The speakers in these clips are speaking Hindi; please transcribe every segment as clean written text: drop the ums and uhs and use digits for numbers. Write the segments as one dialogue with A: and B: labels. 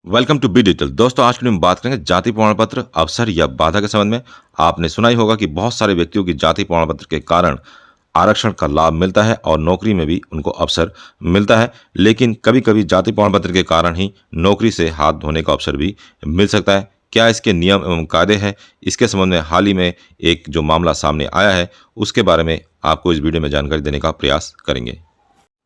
A: Welcome to be digital. दोस्तों, आज की वीडियो में बात करेंगे जाति प्रमाण पत्र अवसर या बाधा के संबंध में। आपने सुना ही होगा कि बहुत सारे व्यक्तियों की जाति प्रमाण पत्र के कारण आरक्षण का लाभ मिलता है और नौकरी में भी उनको अवसर मिलता है। लेकिन कभी कभी जाति प्रमाण पत्र के कारण ही नौकरी से हाथ धोने का अवसर भी मिल सकता है। क्या इसके नियम एवं कायदे हैं? इसके संबंध में हाल ही में एक जो मामला सामने आया है उसके बारे में आपको इस वीडियो में जानकारी देने का प्रयास करेंगे।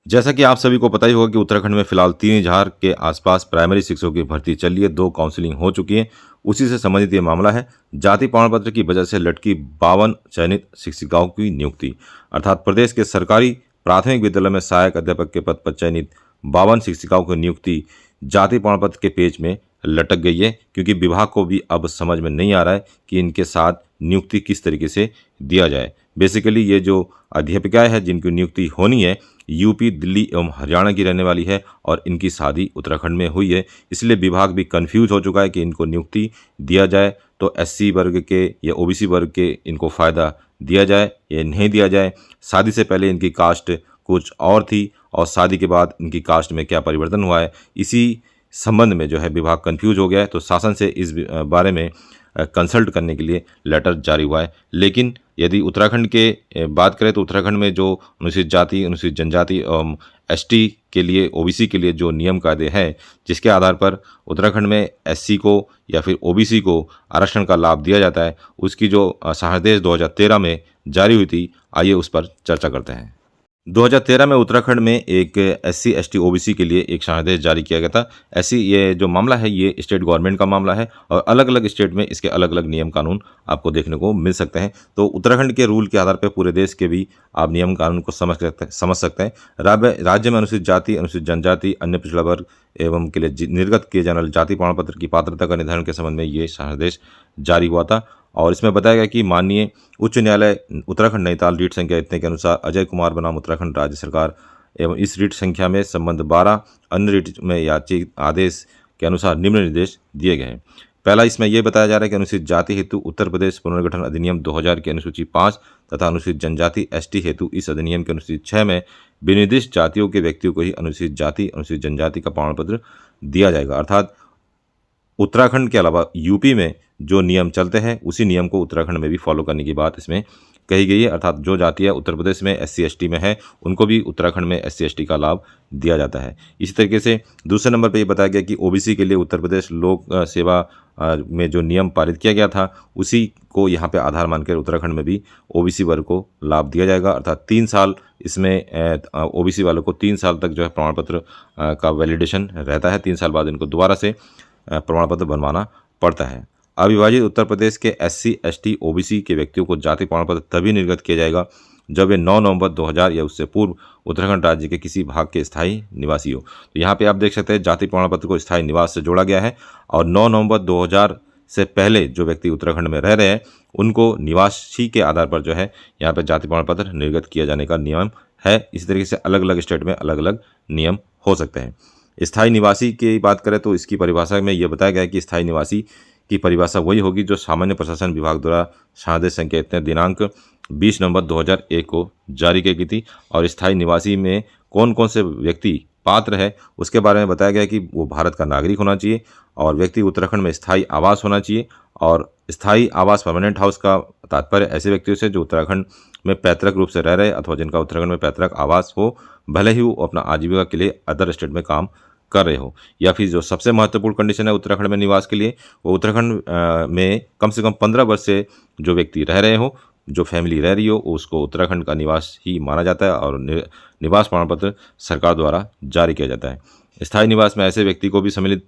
A: जैसा कि आप सभी को पता ही होगा कि उत्तराखंड में फिलहाल 3000 के आसपास प्राइमरी शिक्षकों की भर्ती चल रही है। 2 काउंसलिंग हो चुकी है। उसी से संबंधित ये मामला है। जाति प्रमाण पत्र की वजह से लटकी 52 चयनित शिक्षिकाओं की नियुक्ति। अर्थात प्रदेश के सरकारी प्राथमिक विद्यालय में सहायक अध्यापक के पद पर चयनित 52 शिक्षिकाओं की नियुक्ति जाति प्रमाण पत्र के पेज में लटक गई है, क्योंकि विभाग को भी अब समझ में नहीं आ रहा है कि इनके साथ नियुक्ति किस तरीके से दिया जाए। बेसिकली ये जो अध्यापिकाएं हैं जिनकी नियुक्ति होनी है, यूपी, दिल्ली एवं हरियाणा की रहने वाली है और इनकी शादी उत्तराखंड में हुई है। इसलिए विभाग भी कंफ्यूज हो चुका है कि इनको नियुक्ति दिया जाए तो एससी वर्ग के या ओबीसी वर्ग के इनको फ़ायदा दिया जाए या नहीं दिया जाए। शादी से पहले इनकी कास्ट कुछ और थी और शादी के बाद इनकी कास्ट में क्या परिवर्तन हुआ है, इसी संबंध में जो है विभाग कंफ्यूज हो गया है। तो शासन से इस बारे में कंसल्ट करने के लिए लेटर जारी हुआ है। लेकिन यदि उत्तराखंड के बात करें तो उत्तराखंड में जो अनुसूचित जाति, अनुसूचित जनजाति एवं एसटी के लिए, ओबीसी के लिए जो नियम कायदे हैं जिसके आधार पर उत्तराखंड में एससी को या फिर ओबीसी को आरक्षण का लाभ दिया जाता है, उसकी जो शासनादेश 2013 में जारी हुई थी, आइए उस पर चर्चा करते हैं। 2013 में उत्तराखंड में एक एससी एसटी ओबीसी के लिए एक शासनादेश जारी किया गया था। ऐसी ये जो मामला है ये स्टेट गवर्नमेंट का मामला है और अलग अलग स्टेट में इसके अलग अलग नियम कानून आपको देखने को मिल सकते हैं। तो उत्तराखंड के रूल के आधार पर पूरे देश के भी आप नियम कानून को समझ सकते हैं। राज्य में अनुसूचित जाति, अनुसूचित जनजाति, अन्य पिछड़ा वर्ग एवं के लिए निर्गत किए जाने वाले जाति प्रमाण पत्र की पात्रता का निर्धारण के संबंध में ये शासनादेश जारी हुआ था। और इसमें बताया गया कि माननीय उच्च न्यायालय उत्तराखंड नैनीताल रीट संख्या इतने के अनुसार अजय कुमार बनाम उत्तराखंड राज्य सरकार एवं इस रीट संख्या में संबंध 12 अन्य रीट में याचित आदेश के अनुसार निम्न निर्देश दिए गए हैं। पहला, इसमें यह बताया जा रहा है कि अनुसूचित जाति हेतु उत्तर प्रदेश पुनर्गठन अधिनियम 2000 की अनुसूची 5 तथा अनुसूचित जनजाति एसटी हेतु इस अधिनियम के अनुसूची 6 में विनिर्दिष्ट जातियों के व्यक्तियों को ही अनुसूचित जाति, अनुसूचित जनजाति का प्रमाण पत्र दिया जाएगा। अर्थात उत्तराखंड के अलावा यूपी में जो नियम चलते हैं उसी नियम को उत्तराखंड में भी फॉलो करने की बात इसमें कही गई है। अर्थात जो जातियाँ उत्तर प्रदेश में एससी एसटी में है उनको भी उत्तराखंड में एससी एसटी का लाभ दिया जाता है। इसी तरीके से दूसरे नंबर पर यह बताया गया कि ओबीसी के लिए उत्तर प्रदेश लोक सेवा में जो नियम पारित किया गया था उसी को यहाँ पे आधार मानकर उत्तराखंड में भी ओबीसी वर्ग को लाभ दिया जाएगा। अर्थात 3 साल इसमें ओबीसी वालों को 3 साल तक जो है प्रमाण पत्र का वैलिडेशन रहता है। 3 साल बाद इनको दोबारा से प्रमाण पत्र बनवाना पड़ता है। अविभाजित उत्तर प्रदेश के एससी एसटी ओबीसी के व्यक्तियों को जाति प्रमाण पत्र तभी निर्गत किया जाएगा जब वे 9 नवंबर 2000 या उससे पूर्व उत्तराखंड राज्य के किसी भाग के स्थायी निवासी हो। तो यहाँ पे आप देख सकते हैं जाति प्रमाण पत्र को स्थायी निवास से जोड़ा गया है और 9 नवंबर 2000 से पहले जो व्यक्ति उत्तराखंड में रह रहे हैं उनको निवासी के आधार पर जो है यहाँ पर जाति प्रमाण पत्र निर्गत किया जाने का नियम है। इसी तरीके से अलग अलग स्टेट में अलग अलग नियम हो सकते हैं। स्थायी निवासी की बात करें तो इसकी परिभाषा में यह बताया गया है कि स्थायी निवासी की परिभाषा वही होगी जो सामान्य प्रशासन विभाग द्वारा शासनादेश संख्या इतने दिनांक 20 नवंबर 2001 को जारी की गई थी। और स्थायी निवासी में कौन कौन से व्यक्ति पात्र है उसके बारे में बताया गया कि वो भारत का नागरिक होना चाहिए और व्यक्ति उत्तराखंड में स्थायी आवास होना चाहिए। और स्थायी आवास परमानेंट हाउस का तात्पर्य ऐसे व्यक्तियों से जो उत्तराखंड में पैतृक रूप से रह रहे अथवा जिनका उत्तराखंड में पैतृक आवास हो, भले ही वो अपना आजीविका के लिए अदर स्टेट में काम कर रहे हो। या फिर जो सबसे महत्वपूर्ण कंडीशन है उत्तराखंड में निवास के लिए, वो उत्तराखंड में कम से कम 15 वर्ष से जो व्यक्ति रह रहे हो, जो फैमिली रह रही हो, उसको उत्तराखंड का निवास ही माना जाता है और निवास प्रमाण पत्र सरकार द्वारा जारी किया जाता है। स्थायी निवास में ऐसे व्यक्ति को भी सम्मिलित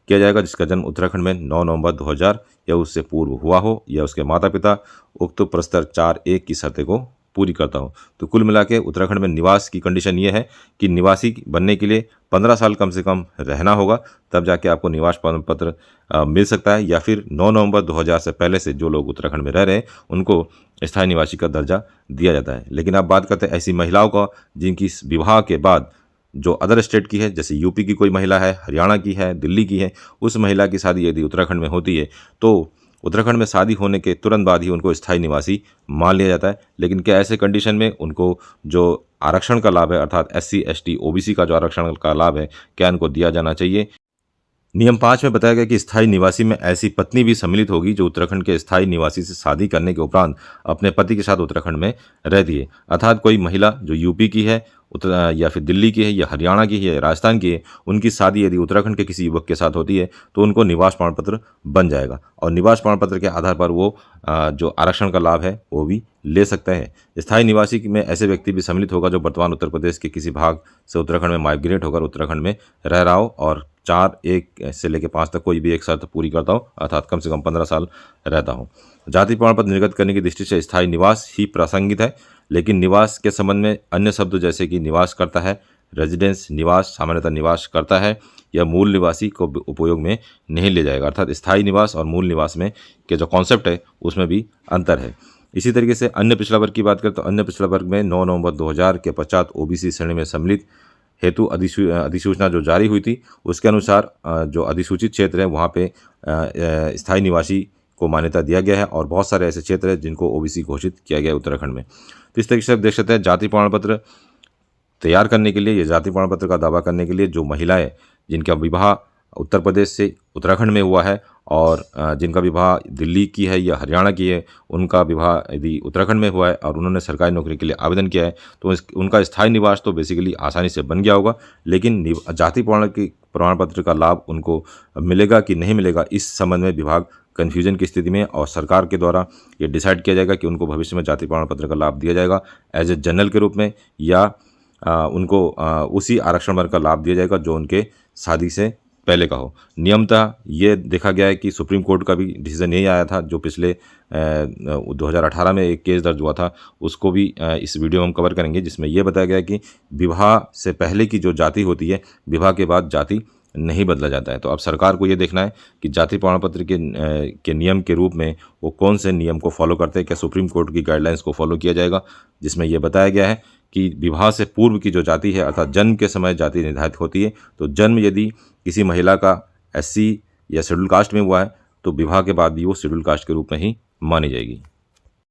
A: किया जाएगा जिसका जन्म उत्तराखंड में 9 नवंबर 2000 या उससे पूर्व हुआ हो या उसके माता पिता उक्त प्रस्तर 4(1) की शर्तें को पूरी करता हो। तो कुल मिला के उत्तराखंड में निवास की कंडीशन ये है कि निवासी बनने के लिए 15 साल कम से कम रहना होगा, तब जाके आपको निवास प्रमाण पत्र मिल सकता है। या फिर 9 नवंबर 2000 से पहले से जो लोग उत्तराखंड में रह रहे हैं उनको स्थायी निवासी का दर्जा दिया जाता है। लेकिन आप बात करते हैं ऐसी महिलाओं का जिनकी विवाह के बाद जो अदर स्टेट की है, जैसे यूपी की कोई महिला है, हरियाणा की है, दिल्ली की है, उस महिला की शादी यदि उत्तराखंड में होती है तो उत्तराखंड में शादी होने के तुरंत बाद ही उनको स्थायी निवासी मान लिया जाता है। लेकिन क्या ऐसे कंडीशन में उनको जो आरक्षण का लाभ है अर्थात एससी एसटी ओबीसी का जो आरक्षण का लाभ है क्या इनको दिया जाना चाहिए? नियम 5 में बताया गया कि स्थायी निवासी में ऐसी पत्नी भी सम्मिलित होगी जो उत्तराखंड के स्थायी निवासी से शादी करने के उपरांत अपने पति के साथ उत्तराखंड में रहती है। अर्थात कोई महिला जो यूपी की है या फिर दिल्ली की है या हरियाणा की है या राजस्थान की है, उनकी शादी यदि उत्तराखंड के किसी युवक के साथ होती है तो उनको निवास प्रमाण पत्र बन जाएगा और निवास प्रमाण पत्र के आधार पर वो जो आरक्षण का लाभ है वो भी ले सकते हैं। स्थायी निवासी में ऐसे व्यक्ति भी सम्मिलित होगा जो वर्तमान उत्तर प्रदेश के किसी भाग से उत्तराखंड में माइग्रेट होकर उत्तराखंड में रह रहा हो और 4 से लेकर 5 तक कोई भी एक शर्त पूरी करता हो, अर्थात कम से कम 15 साल रहता हो। जाति प्रमाण पत्र निर्गत करने की दृष्टि से स्थायी निवास ही प्रासंगिक है, लेकिन निवास के संबंध में अन्य शब्द जैसे कि निवास करता है, रेजिडेंस निवास, सामान्यतः निवास करता है या मूल निवासी को उपयोग में नहीं ले जाएगा। अर्थात स्थायी निवास और मूल निवास में के जो कॉन्सेप्ट है उसमें भी अंतर है। इसी तरीके से अन्य पिछड़ा वर्ग की बात करें तो अन्य पिछड़ा वर्ग में 9 नवंबर 2000 के पश्चात ओबीसी श्रेणी में सम्मिलित हेतु अधिसूचना जो जारी हुई थी उसके अनुसार जो अधिसूचित क्षेत्र है वहाँ पे स्थायी निवासी को मान्यता दिया गया है और बहुत सारे ऐसे क्षेत्र हैं जिनको ओबीसी घोषित किया गया है उत्तराखंड में। तो इस तरीके से आप देख सकते हैं जाति प्रमाण पत्र तैयार करने के लिए या जाति प्रमाण पत्र का दावा करने के लिए जो महिलाएं जिनका विवाह उत्तर प्रदेश से उत्तराखंड में हुआ है और जिनका विवाह दिल्ली की है या हरियाणा की है, उनका विवाह यदि उत्तराखंड में हुआ है और उन्होंने सरकारी नौकरी के लिए आवेदन किया है तो उनका स्थायी निवास तो बेसिकली आसानी से बन गया होगा, लेकिन जाति प्रमाण पत्र का लाभ उनको मिलेगा कि नहीं मिलेगा इस संबंध में विभाग कन्फ्यूजन की स्थिति में और सरकार के द्वारा ये डिसाइड किया जाएगा कि उनको भविष्य में जाति प्रमाण पत्र का लाभ दिया जाएगा एज ए जनरल के रूप में या उनको उसी आरक्षण वर्ग का लाभ दिया जाएगा जो उनके शादी से पहले का हो। नियमतः ये देखा गया है कि सुप्रीम कोर्ट का भी डिसीजन यही आया था जो पिछले 2018 में एक केस दर्ज हुआ था, उसको भी इस वीडियो में हम कवर करेंगे, जिसमें यह बताया गया कि विवाह से पहले की जो जाति होती है विवाह के बाद जाति नहीं बदला जाता है। तो अब सरकार को ये देखना है कि जाति प्रमाण पत्र के नियम के रूप में वो कौन से नियम को फॉलो करते हैं। क्या सुप्रीम कोर्ट की गाइडलाइंस को फॉलो किया जाएगा जिसमें यह बताया गया है कि विवाह से पूर्व की जो जाति है अर्थात जन्म के समय जाति निर्धारित होती है, तो जन्म यदि किसी महिला का एससी या शेड्यूल कास्ट में हुआ है तो विवाह के बाद भी वो शेड्यूल कास्ट के रूप में ही मानी जाएगी।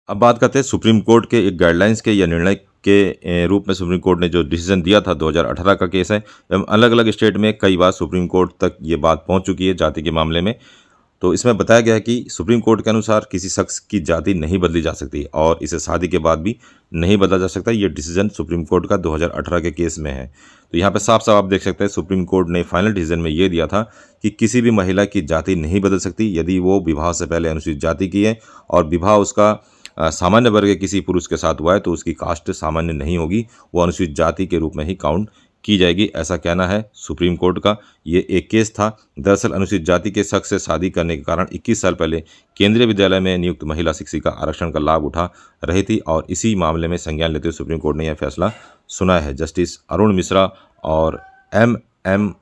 A: अब बात करते हैं सुप्रीम कोर्ट के एक गाइडलाइंस के या निर्णय के रूप में सुप्रीम कोर्ट ने जो डिसीजन दिया था 2018 का केस है। अलग अलग स्टेट में कई बार सुप्रीम कोर्ट तक ये बात पहुंच चुकी है जाति के मामले में। तो इसमें बताया गया है कि सुप्रीम कोर्ट के अनुसार किसी शख्स की जाति नहीं बदली जा सकती और इसे शादी के बाद भी नहीं बदला जा सकता। ये डिसीजन सुप्रीम कोर्ट का 2018 के केस में है। तो यहाँ पे साफ साफ आप देख सकते हैं सुप्रीम कोर्ट ने फाइनल डिसीजन में ये दिया था कि किसी भी महिला की जाति नहीं बदल सकती यदि वो विवाह से पहले अनुसूचित जाति की है और विवाह उसका सामान्य वर्ग के किसी पुरुष के साथ हुआ है तो उसकी कास्ट सामान्य नहीं होगी, वो अनुसूचित जाति के रूप में ही काउंट की जाएगी, ऐसा कहना है सुप्रीम कोर्ट का। ये एक केस था। दरअसल अनुसूचित जाति के शख्स से शादी करने के कारण 21 साल पहले केंद्रीय विद्यालय में नियुक्त महिला शिक्षिका आरक्षण का लाभ उठा रही थी और इसी मामले में संज्ञान लेते हुए सुप्रीम कोर्ट ने यह फैसला सुनाया है। जस्टिस अरुण मिश्रा और एम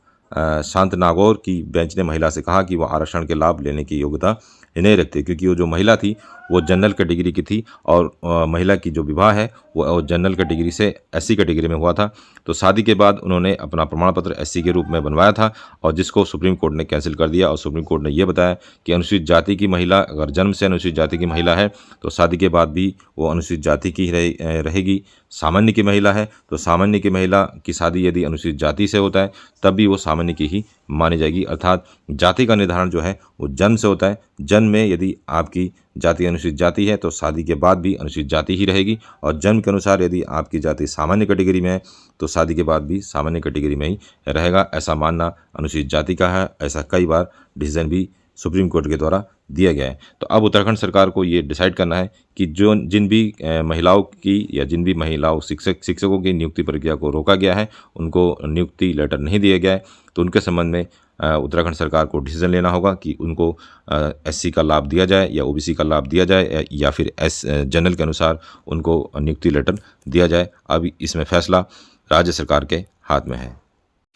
A: शांत नागौर की बेंच ने महिला से कहा कि वह आरक्षण के लाभ लेने की योग्यता नहीं रखती क्योंकि वो जो महिला थी वो जनरल कैटेगरी की थी और महिला की जो विवाह है वो जनरल कैटेगरी से एससी कैटेगरी में हुआ था। तो शादी के बाद उन्होंने अपना प्रमाण पत्र एससी के रूप में बनवाया था और जिसको सुप्रीम कोर्ट ने कैंसिल कर दिया और सुप्रीम कोर्ट ने यह बताया कि अनुसूचित जाति की महिला अगर जन्म से अनुसूचित जाति की महिला है तो शादी के बाद भी वो अनुसूचित जाति की रहेगी। सामान्य की महिला है तो सामान्य की महिला की शादी यदि अनुसूचित जाति से होता है तब भी वो सामान्य की ही मानी जाएगी। अर्थात जाति का निर्धारण जो है वो जन्म से होता है। जन्म में यदि आपकी जाति अनुसूचित जाति है तो शादी के बाद भी अनुसूचित जाति ही रहेगी और जन्म के अनुसार यदि आपकी जाति सामान्य कैटेगरी में है तो शादी के बाद भी सामान्य कैटेगरी में ही रहेगा, ऐसा मानना अनुसूचित जाति का है। ऐसा कई बार डिसीजन भी सुप्रीम कोर्ट के द्वारा दिया गया है। तो अब उत्तराखंड सरकार को ये डिसाइड करना है कि जिन भी महिलाओं की या जिन भी महिलाओं शिक्षकों की नियुक्ति प्रक्रिया को रोका गया है, उनको नियुक्ति लेटर नहीं दिया गया है, तो उनके संबंध में उत्तराखंड सरकार को डिसीजन लेना होगा कि उनको एससी का लाभ दिया जाए या ओबीसी का लाभ दिया जाए या फिर जनरल के अनुसार उनको नियुक्ति लेटर दिया जाए। अब इसमें फैसला राज्य सरकार के हाथ में है।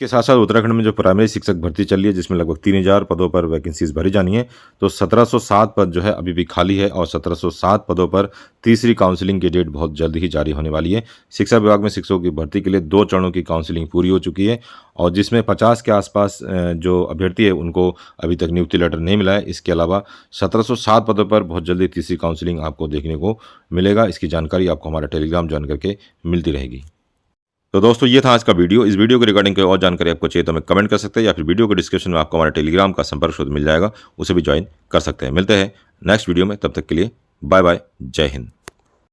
A: के साथ साथ उत्तराखंड में जो प्राइमरी शिक्षक भर्ती चल रही है जिसमें लगभग 3000 पदों पर वैकेंसीज भरी जानी है, तो 1707 पद जो है अभी भी खाली है और 1707 पदों पर तीसरी काउंसलिंग की डेट बहुत जल्द ही जारी होने वाली है। शिक्षा विभाग में शिक्षकों की भर्ती के लिए 2 चरणों की काउंसलिंग पूरी हो चुकी है और जिसमें 50 के आसपास जो अभ्यर्थी है उनको अभी तक नियुक्ति लेटर नहीं मिला है। इसके अलावा 1707 पदों पर बहुत जल्दी तीसरी काउंसलिंग आपको देखने को मिलेगा। इसकी जानकारी आपको हमारा टेलीग्राम ज्वाइन करके मिलती रहेगी। तो दोस्तों ये था आज का वीडियो। इस वीडियो के रिगार्डिंग कोई और जानकारी आपको चाहिए तो हमें कमेंट कर सकते हैं, या फिर वीडियो के डिस्क्रिप्शन में आपको हमारे टेलीग्राम का संपर्क सूत्र मिल जाएगा, उसे भी ज्वाइन कर सकते हैं। मिलते हैं नेक्स्ट वीडियो में, तब तक के लिए बाय बाय, जय हिंद।